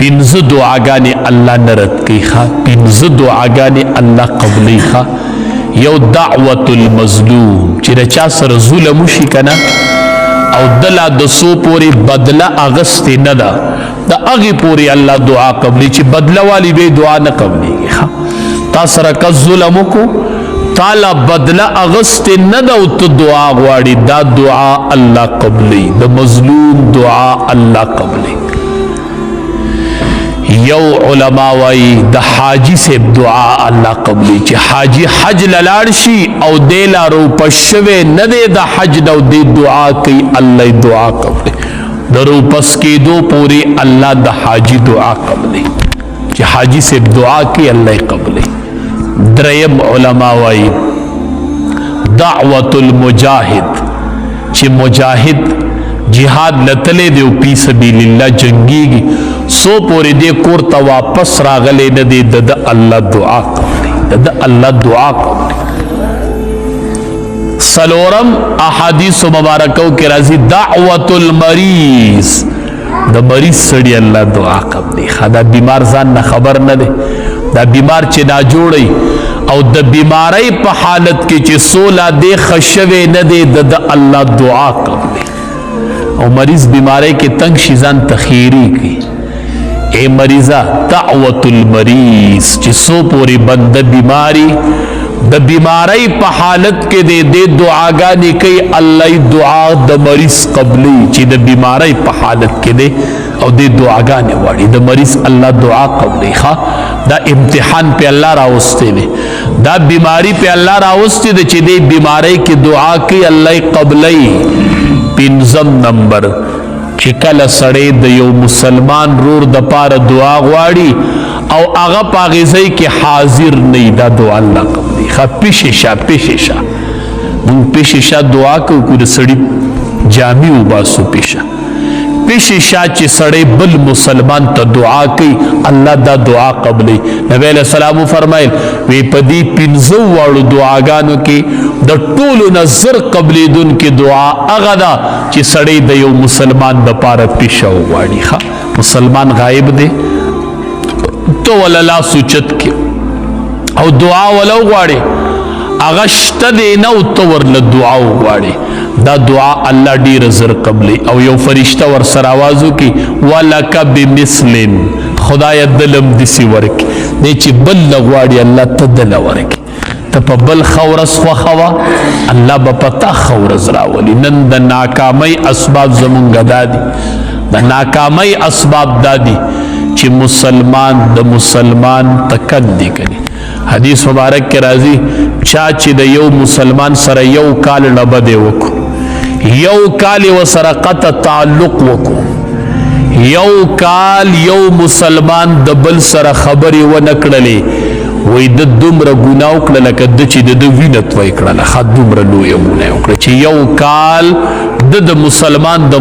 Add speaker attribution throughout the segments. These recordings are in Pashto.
Speaker 1: پنځه دعاګانې الله نه رد کوي ښه پنځه دعاګانې الله قبلوي ښه یو دعوت المظلوم چې د چا سره ظلم وشي که نه او دلا د څو پورې بدله اغستې نه ده د هغې پورې الله دعا قبلوي چې بدله والی به دعا نه قبلېږي ښه تا سره کس ظلم وکړو تاله بدله اغستې نه ده او ته دعا غواړي دا دعا الله قبلوي د مظلوم دعا الله قبلوي یو علماء وای د حاجی سے دعا الله قبلی چې حاجی حج لاړ شي او دې لا روپه شوی نه دی د حج نو دې دعا کوي الله دعا قبلی د روپس کېدو پورې الله د حاجی دعا قبلی چې حاجی سے دعا کوي الله قبلی دریم علماء وای دعوت المجاهد چې مجاهد جهاد لتلې دی او پی سبیل الله جنگيږي سو پورې دې کور ته واپس راغلی نه دی د الله دعا قبلي د الله دعا قبلي سلورم احادیث مبارکو کې راځي دعوت المریض د مریض سړي الله دعا قبلي دا بیمار ځان نه خبر نه دی دا بیمار چې دا جوړي او د بیماری په حالت کې چې سولا دې خشوي نه دی د الله دعا قبلي او مریض بیماری کې تنگ شي ځان تخیری کی اے مریضا دعوت المریض چې سو پوری بند بیماری د بیماری په حالت کې دې دعاګانې کوي الله دعا د مریض قبلي چې د بیماری په حالت کې دې او دې دعاګانې واړي د مریض الله دعا قبلي ښه دا امتحان په الله راوستي دی دا بیماری په الله راوستي دی چې دې بیماری کې دعا کوي الله قبلي پنځم نمبر چې کله سړی د یو مسلمان رور د پاره دعا غواړي او هغه په هغې ځای کې حاضر نه وي دا دعا الله قبلوي ښه پیشې شه موږ پیشې شه دعا کوو که د سړي جامې وباسو پیشه چې سړی بل مسلمان ته دعا کوي الله دا دعا قبلوي نبی علیه السلام فرمایل وی په دې پنځه واړو دعاګانو کې د ټولو نه زر قبلېدونکې دعا هغه ده چې سړی د یو مسلمان دپاره پیشه وغواړي ښه مسلمان غایب دی ته وله لاس اوچت کې او دعا وله وغواړې هغه شته دی نه او ته ورله دعا وغواړې دا دعا الله ډیره زر قبلي او یو فرشته ور سره आवाज وکي ولک بمثل خدای دلم دسی ورکی نه چې بل لغواړي الله ته دل ورکی ته په بل خورس خوخوا الله به پتا خورز راولي نن د ناکامۍ اسباب زمونږ دادي د ناکامۍ اسباب دادي چې مسلمان د مسلمان تکدي کوي حدیث مبارک کې راځي چا چې د یو مسلمان سره یو کال لبده وکړو یو کال وسره قطع تعلق وکړو یو کال یو مسلمان د بل سره خبرې ونه کړلې وای د دومره ګناه وکړه لکه د چې د وینه توی کړله ښه دومره لویه ګناه وکړه چې یو کال د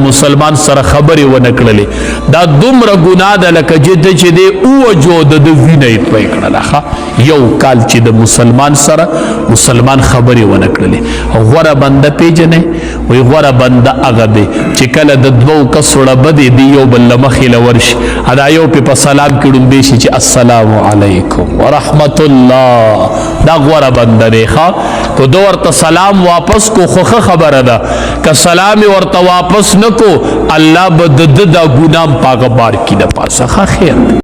Speaker 1: مسلمان سره خبرې ونه کړلې دا دومره ګناه ده لکه چې د ووجو د وینه یې توی کړله ښه یو کال چې د مسلمان سره خبرې ونه کړلې غوره بنده پیژنئ وای غوره بنده هغه دی چې کله د دوو کسو ړبه دی دی یو بل له مخې له ورشي دا یو پې په سلام کې ړومبی شي چې السلام علیکم ورحمت الله دا غوره بنده دی ښه که ده ورته سلام واپس کو خو ښه خبره ده که سلام یې ورته واپس نه کو الله به د ده دا ګناه په هغه بار کې د پاسه ښه خیر